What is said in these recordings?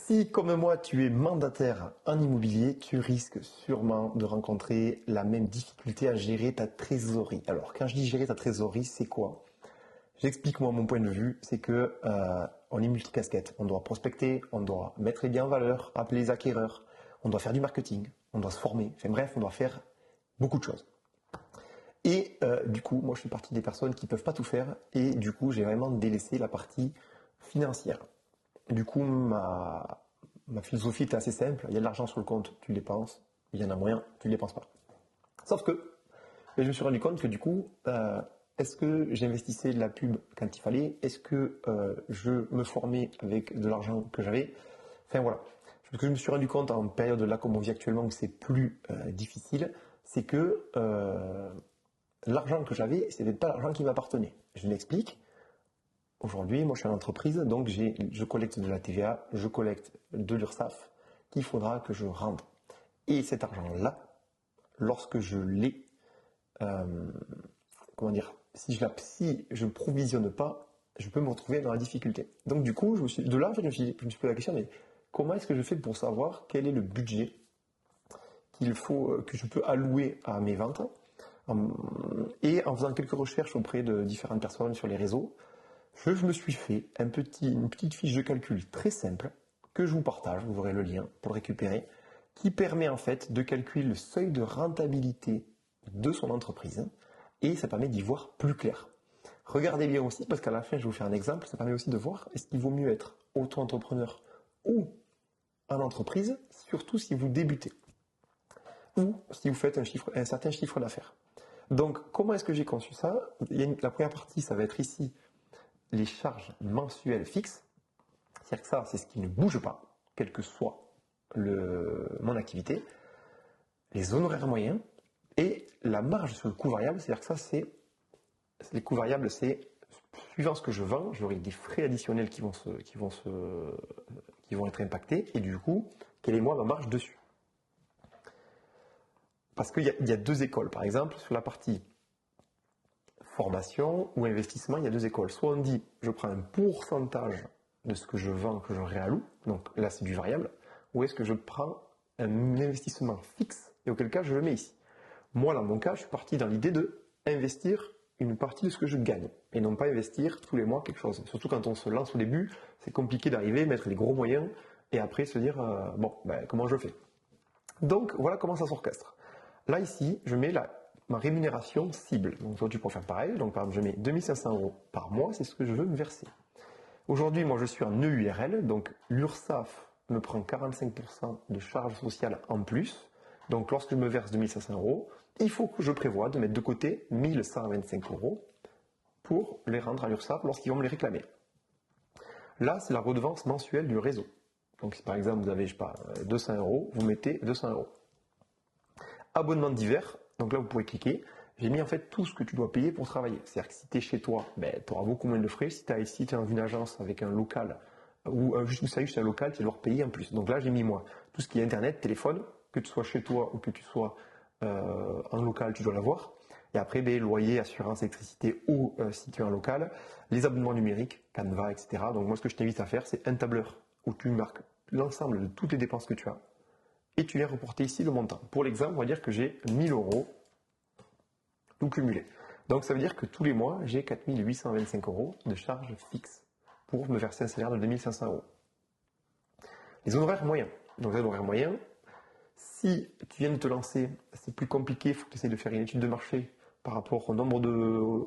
Si, comme moi, tu es mandataire en immobilier, tu risques sûrement de rencontrer la même difficulté à gérer ta trésorerie. Alors, quand je dis gérer ta trésorerie, c'est quoi? J'explique moi mon point de vue, c'est que on est multicasquette. On doit prospecter, on doit mettre les biens en valeur, appeler les acquéreurs, on doit faire du marketing, on doit se former. Enfin bref, on doit faire beaucoup de choses. Et du coup, moi je fais partie des personnes qui ne peuvent pas tout faire et du coup j'ai vraiment délaissé la partie financière. Du coup, ma philosophie était assez simple. Il y a de l'argent sur le compte, tu le dépenses. Il y en a moyen, tu ne le dépenses pas. Sauf que je me suis rendu compte que du coup, est-ce que j'investissais de la pub quand il fallait? Est-ce que je me formais avec de l'argent que j'avais? Enfin voilà. Ce que je me suis rendu compte en période là comme on vit actuellement où c'est plus difficile, c'est que l'argent que j'avais, ce n'était pas l'argent qui m'appartenait. Je m'explique. Aujourd'hui, moi je suis en entreprise, donc je collecte de la TVA, je collecte de l'URSSAF qu'il faudra que je rende. Et cet argent-là, lorsque je l'ai, comment dire, si je ne provisionne pas, je peux me retrouver dans la difficulté. Donc du coup, de là, je me suis posé la question, mais comment est-ce que je fais pour savoir quel est le budget que je peux allouer à mes ventes? Et en faisant quelques recherches auprès de différentes personnes sur les réseaux, je me suis fait une petite fiche de calcul très simple que je vous partage, vous aurez le lien pour le récupérer, qui permet en fait de calculer le seuil de rentabilité de son entreprise et ça permet d'y voir plus clair. Regardez bien aussi, parce qu'à la fin je vais vous faire un exemple, ça permet aussi de voir est-ce qu'il vaut mieux être auto-entrepreneur ou en entreprise, surtout si vous débutez ou si vous faites un certain chiffre d'affaires. Donc comment est-ce que j'ai conçu ça? La première partie, ça va être ici les charges mensuelles fixes, c'est-à-dire que ça, c'est ce qui ne bouge pas, quelle que soit mon activité, les honoraires moyens et la marge sur le coût variable, c'est-à-dire que ça, les coûts variables, c'est suivant ce que je vends, j'aurai des frais additionnels qui vont être impactés et du coup, quelle est moi ma marge dessus? Parce qu'il y a deux écoles, par exemple, sur la partie formation ou investissement, il y a deux écoles. Soit on dit, je prends un pourcentage de ce que je vends, que je réalloue, donc là c'est du variable, ou est-ce que je prends un investissement fixe et auquel cas je le mets ici. Moi, dans mon cas, je suis parti dans l'idée de investir une partie de ce que je gagne et non pas investir tous les mois quelque chose. Surtout quand on se lance au début, c'est compliqué d'arriver, mettre les gros moyens et après se dire, comment je fais? Donc voilà comment ça s'orchestre. Là ici, je mets ma rémunération cible. Donc toi tu peux faire pareil. Donc par exemple, je mets 2500 € par mois, c'est ce que je veux me verser. Aujourd'hui, moi je suis en EURL, donc l'URSSAF me prend 45% de charges sociales en plus. Donc lorsque je me verse 2500 €, il faut que je prévoie de mettre de côté 1125 € pour les rendre à l'URSSAF lorsqu'ils vont me les réclamer. Là, c'est la redevance mensuelle du réseau. Donc si par exemple vous avez, 200 €, vous mettez 200 €. Abonnement divers, donc là vous pouvez cliquer. J'ai mis en fait tout ce que tu dois payer pour travailler. C'est-à-dire que si tu es chez toi, tu auras beaucoup moins de frais. Si tu es dans une agence avec un local ou juste un local, tu vas devoir payer en plus. Donc là j'ai mis moi tout ce qui est internet, téléphone, que tu sois chez toi ou que tu sois en local, tu dois l'avoir. Et après, loyer, assurance, électricité ou si tu es en local, les abonnements numériques, Canva, etc. Donc moi ce que je t'invite à faire, c'est un tableur où tu marques l'ensemble de toutes les dépenses que tu as. Et tu viens reporter ici le montant. Pour l'exemple, on va dire que j'ai 1000 € tout cumulé. Donc ça veut dire que tous les mois, j'ai 4825 € de charges fixes pour me verser un salaire de 2500 €. Les honoraires moyens. Donc les honoraires moyens, si tu viens de te lancer, c'est plus compliqué, il faut que tu essaies de faire une étude de marché par rapport au nombre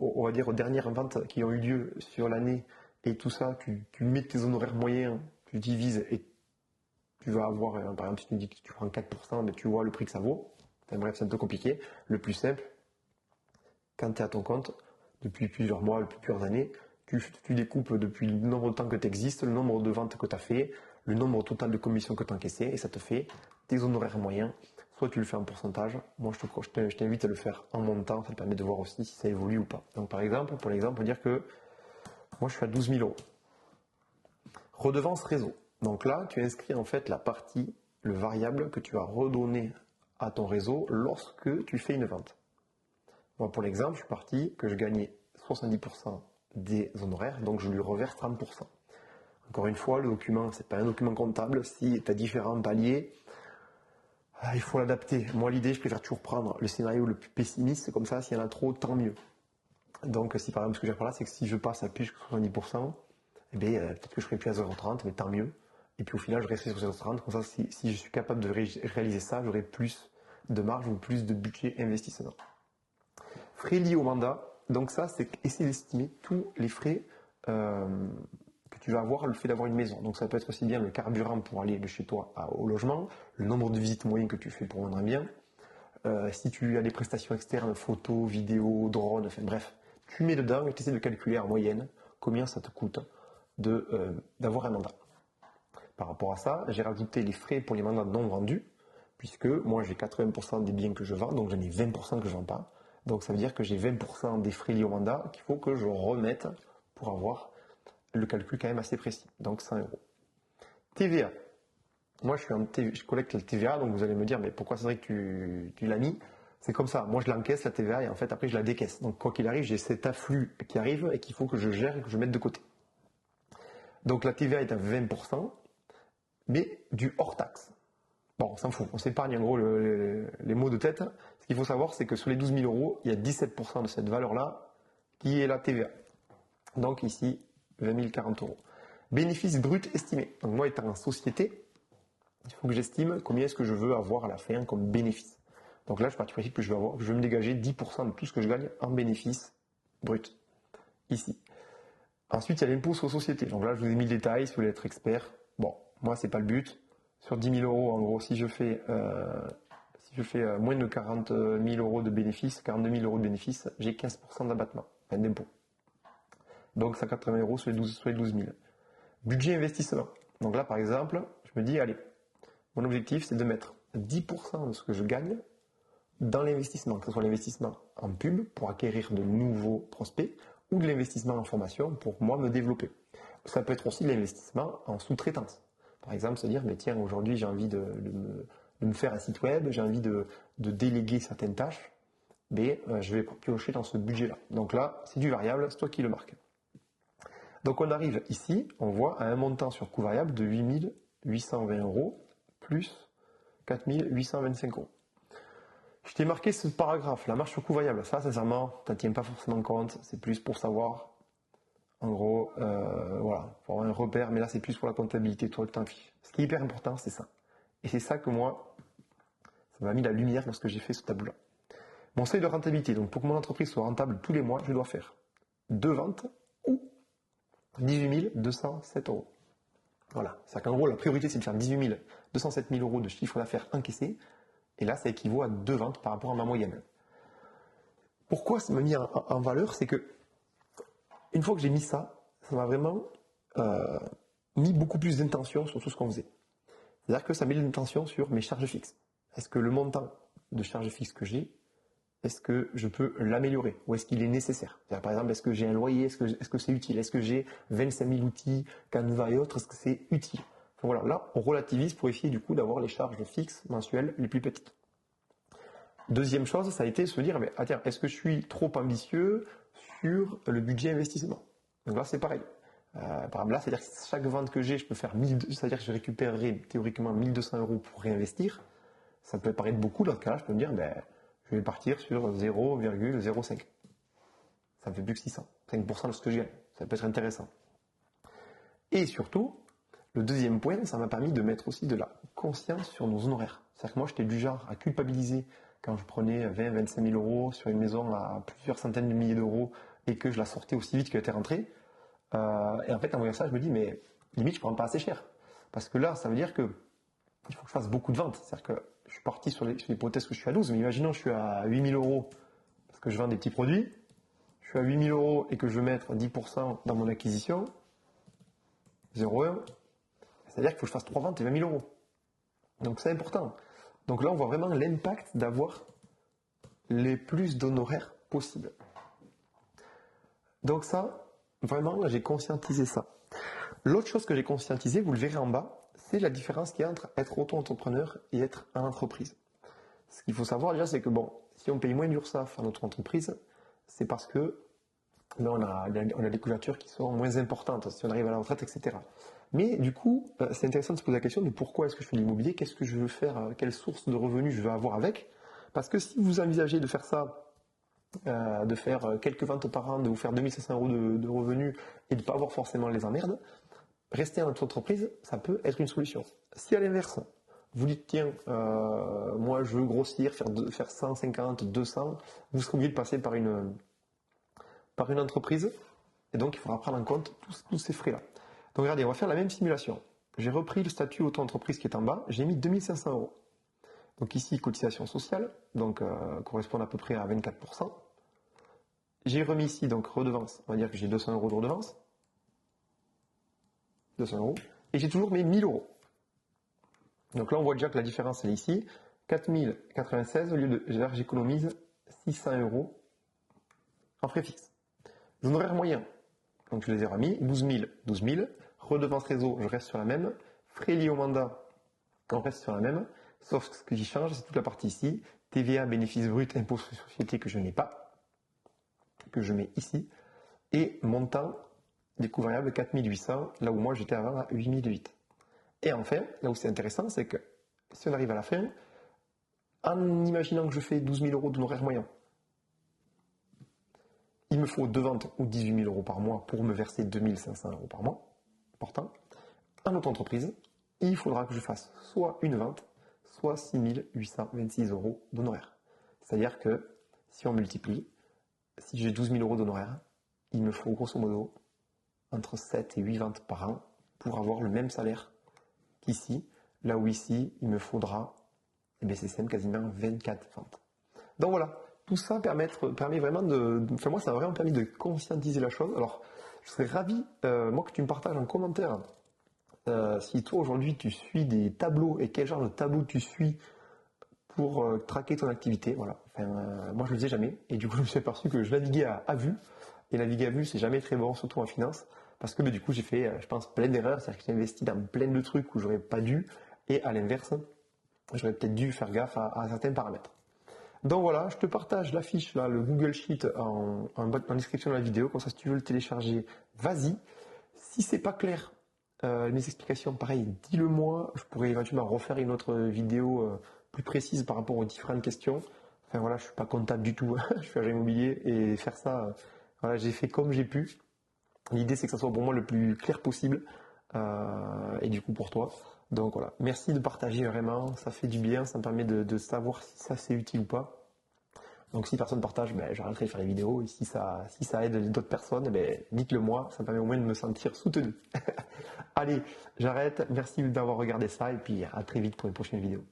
on va dire, aux dernières ventes qui ont eu lieu sur l'année et tout ça, tu mets tes honoraires moyens, tu divises et tu vas avoir, par exemple, si tu me dis que tu prends 4%, mais tu vois le prix que ça vaut. Enfin, bref, c'est un peu compliqué. Le plus simple, quand tu es à ton compte, depuis plusieurs mois, depuis plusieurs années, tu découpes depuis le nombre de temps que tu existes, le nombre de ventes que tu as fait, le nombre total de commissions que tu as encaissées, et ça te fait tes honoraires moyens. Soit tu le fais en pourcentage, moi je t'invite à le faire en montant, ça te permet de voir aussi si ça évolue ou pas. Donc par exemple, pour l'exemple, on peut dire que moi je suis à 12 000 €. Redevance réseau. Donc là, tu inscris en fait la partie, le variable que tu vas redonner à ton réseau lorsque tu fais une vente. Moi, pour l'exemple, je suis parti que je gagnais 70% des honoraires, donc je lui reverse 30%. Encore une fois, le document, c'est pas un document comptable. Si tu as différents paliers, il faut l'adapter. Moi, l'idée, je préfère toujours prendre le scénario le plus pessimiste. C'est comme ça, s'il y en a trop, tant mieux. Donc, si par exemple, ce que j'ai par là, c'est que si je passe à plus que 70%, eh bien, peut-être que je ferai plus à 0,30, mais tant mieux. Et puis au final, je resterai sur 0,30. Comme ça, si je suis capable de réaliser ça, j'aurai plus de marge ou plus de budget investissement. Frais liés au mandat. Donc ça, c'est essayer d'estimer tous les frais que tu vas avoir le fait d'avoir une maison. Donc ça peut être aussi bien le carburant pour aller de chez toi au logement, le nombre de visites moyennes que tu fais pour vendre un bien, si tu as des prestations externes, photos, vidéos, drones, enfin bref, tu mets dedans et tu essaies de calculer en moyenne combien ça te coûte d'avoir un mandat. Par rapport à ça, j'ai rajouté les frais pour les mandats non vendus, puisque moi j'ai 80% des biens que je vends, donc j'en ai 20% que je ne vends pas. Donc ça veut dire que j'ai 20% des frais liés au mandat qu'il faut que je remette pour avoir le calcul quand même assez précis, donc 100 euros. TVA. Moi je collecte la TVA, donc vous allez me dire, mais pourquoi c'est vrai que tu l'as mis? C'est comme ça, moi je l'encaisse la TVA et en fait après je la décaisse. Donc quoi qu'il arrive, j'ai cet afflux qui arrive et qu'il faut que je gère et que je mette de côté. Donc la TVA est à 20%, mais du hors taxe. Bon, on s'en fout, on s'épargne en gros les mots de tête. Ce qu'il faut savoir, c'est que sur les 12 000 euros, il y a 17% de cette valeur-là qui est la TVA. Donc ici, 20 040 euros. Bénéfice brut estimé. Donc moi, étant en société, il faut que j'estime combien est-ce que je veux avoir à la fin comme bénéfice. Donc là, je pars du principe que je veux me dégager 10% de tout ce que je gagne en bénéfice brut. Ici. Ensuite, il y a l'impôt sur les sociétés. Donc là, je vous ai mis le détail si vous voulez être expert. Bon, moi, c'est pas le but. Sur 10 000 euros, en gros, si je fais moins de 40 000 euros de bénéfices, 42 000 euros de bénéfices, j'ai 15% d'abattement, enfin d'impôt. Donc 180 euros sur les 12 000. Budget investissement. Donc là, par exemple, je me dis, allez, mon objectif, c'est de mettre 10% de ce que je gagne dans l'investissement, que ce soit l'investissement en pub pour acquérir de nouveaux prospects ou de l'investissement en formation pour moi me développer. Ça peut être aussi de l'investissement en sous-traitance. Par exemple, se dire, mais tiens, aujourd'hui j'ai envie de me faire un site web, j'ai envie de déléguer certaines tâches, mais je vais piocher dans ce budget-là. Donc là, c'est du variable, c'est toi qui le marques. Donc on arrive ici, on voit à un montant sur coût variable de 8 820 euros plus 4 825 euros. Je t'ai marqué ce paragraphe, la marge sur coût variable. Ça, sincèrement, tu n'en tiens pas forcément compte, c'est plus pour savoir. En gros, voilà, pour avoir un repère, mais là c'est plus pour la comptabilité, toi le t'en fiches. Ce qui est hyper important, c'est ça. Et c'est ça que moi, ça m'a mis la lumière lorsque j'ai fait ce tableau-là. Mon seuil de rentabilité, donc pour que mon entreprise soit rentable tous les mois, je dois faire 2 ventes ou 18 207 euros. Voilà, c'est-à-dire qu'en gros, la priorité c'est de faire 18 207 000 euros de chiffre d'affaires encaissé, et là ça équivaut à 2 ventes par rapport à ma moyenne. Pourquoi ça m'a mis en valeur, c'est que une fois que j'ai mis ça, ça m'a vraiment mis beaucoup plus d'intention sur tout ce qu'on faisait. C'est-à-dire que ça met l'intention sur mes charges fixes. Est-ce que le montant de charges fixes que j'ai, est-ce que je peux l'améliorer ou est-ce qu'il est nécessaire? C'est-à-dire, par exemple, est-ce que j'ai un loyer, est-ce que c'est utile? Est-ce que j'ai 25 000 outils, Canva et autres, est-ce que c'est utile? Enfin, voilà, là, on relativise pour essayer du coup d'avoir les charges fixes mensuelles les plus petites. Deuxième chose, ça a été de se dire, mais, tiens, est-ce que je suis trop ambitieux sur le budget investissement? Donc là, c'est pareil. Par exemple, là, c'est-à-dire que chaque vente que j'ai, je peux faire 1200, c'est-à-dire que je récupérerai théoriquement 1200 euros pour réinvestir. Ça peut paraître beaucoup, dans ce cas-là, je peux me dire, je vais partir sur 0,05. Ça me fait plus que 600, 5% de ce que je gagne. Ça peut être intéressant. Et surtout, le deuxième point, ça m'a permis de mettre aussi de la conscience sur nos honoraires. C'est-à-dire que moi, j'étais du genre à culpabiliser quand je prenais 20, 25 000 euros sur une maison à plusieurs centaines de milliers d'euros et que je la sortais aussi vite qu'elle était rentrée. Et en fait, en voyant ça, je me dis, mais limite, je ne prends pas assez cher. Parce que là, ça veut dire que il faut que je fasse beaucoup de ventes. C'est-à-dire que je suis parti sur l'hypothèse que je suis à 12, mais imaginons que je suis à 8 000 euros parce que je vends des petits produits. Je suis à 8 000 euros et que je veux mettre 10% dans mon acquisition, 0,1. C'est-à-dire qu'il faut que je fasse 3 ventes et 20 000 euros. Donc c'est important. Donc là, on voit vraiment l'impact d'avoir les plus d'honoraires possibles. Donc ça, vraiment, j'ai conscientisé ça. L'autre chose que j'ai conscientisé, vous le verrez en bas, c'est la différence qu'il y a entre être auto-entrepreneur et être en entreprise. Ce qu'il faut savoir déjà, c'est que bon, si on paye moins d'URSSAF à notre entreprise, c'est parce que on a des couvertures qui sont moins importantes, si on arrive à la retraite, etc. Mais du coup, c'est intéressant de se poser la question de pourquoi est-ce que je fais de l'immobilier, qu'est-ce que je veux faire, quelle source de revenus je veux avoir avec. Parce que si vous envisagez de faire ça, de faire quelques ventes par an, de vous faire 2500 euros de revenus et de ne pas avoir forcément les emmerdes, rester en entreprise, ça peut être une solution. Si à l'inverse, vous dites tiens, moi je veux grossir, faire 150, 200, vous serez obligé de passer par une entreprise, et donc il faudra prendre en compte tous ces frais-là. Donc regardez, on va faire la même simulation. J'ai repris le statut auto-entreprise qui est en bas, j'ai mis 2500 euros. Donc ici, cotisation sociale, donc correspond à peu près à 24%. J'ai remis ici, donc redevance, on va dire que j'ai 200 euros de redevance. 200 euros. Et j'ai toujours mes 1000 euros. Donc là, on voit déjà que la différence, elle est ici. 4096, au lieu de, j'économise 600 euros en frais fixes. Honoraires moyens, donc je les ai remis, 12 000, 12 000. Redevance réseau, je reste sur la même. Frais liés au mandat, on reste sur la même. Sauf que ce qui change, c'est toute la partie ici. TVA, bénéfice brut, impôt sur les sociétés que je n'ai pas, que je mets ici. Et montant des coûts variables 4800, là où moi j'étais avant à 8008. Et enfin, là où c'est intéressant, c'est que si on arrive à la fin, en imaginant que je fais 12 000 euros d'honoraires moyens, il me faut 2 ventes ou 18 000 euros par mois pour me verser 2500 euros par mois. Important. En auto-entreprise, il faudra que je fasse soit une vente, soit 6 826 euros d'honoraires. C'est-à-dire que si on multiplie, si j'ai 12 000 euros d'honoraires, il me faut grosso modo entre 7 et 8 ventes par an pour avoir le même salaire qu'ici, là où ici, il me faudra, c'est quasiment 24 ventes. Donc voilà, tout ça permet vraiment enfin moi ça m'a vraiment permis de conscientiser la chose. Alors je serais ravi, moi que tu me partages en commentaire, si toi aujourd'hui tu suis des tableaux et quel genre de tableau tu suis pour traquer ton activité. Voilà. Enfin, moi je le faisais jamais et du coup je me suis aperçu que je naviguais à vue et naviguer à vue c'est jamais très bon, surtout en finance, parce que du coup j'ai fait, je pense, plein d'erreurs, c'est-à-dire que j'ai investi dans plein de trucs où j'aurais pas dû, et à l'inverse, j'aurais peut-être dû faire gaffe à certains paramètres. Donc voilà, je te partage la fiche, là, le Google Sheet en description de la vidéo, comme ça si tu veux le télécharger, vas-y. Si c'est pas clair, mes explications, pareil, dis-le moi, je pourrais éventuellement refaire une autre vidéo plus précise par rapport aux différentes questions. Enfin voilà, je suis pas comptable du tout, je suis agent immobilier, et faire ça, voilà, j'ai fait comme j'ai pu. L'idée c'est que ça soit pour moi le plus clair possible, et du coup pour toi. Donc voilà, merci de partager vraiment, ça fait du bien, ça me permet de savoir si ça c'est utile ou pas. Donc si personne partage, j'arrêterai de faire les vidéos, et si ça aide d'autres personnes, dites-le moi, ça me permet au moins de me sentir soutenu. Allez, j'arrête, merci d'avoir regardé ça, et puis à très vite pour une prochaine vidéo.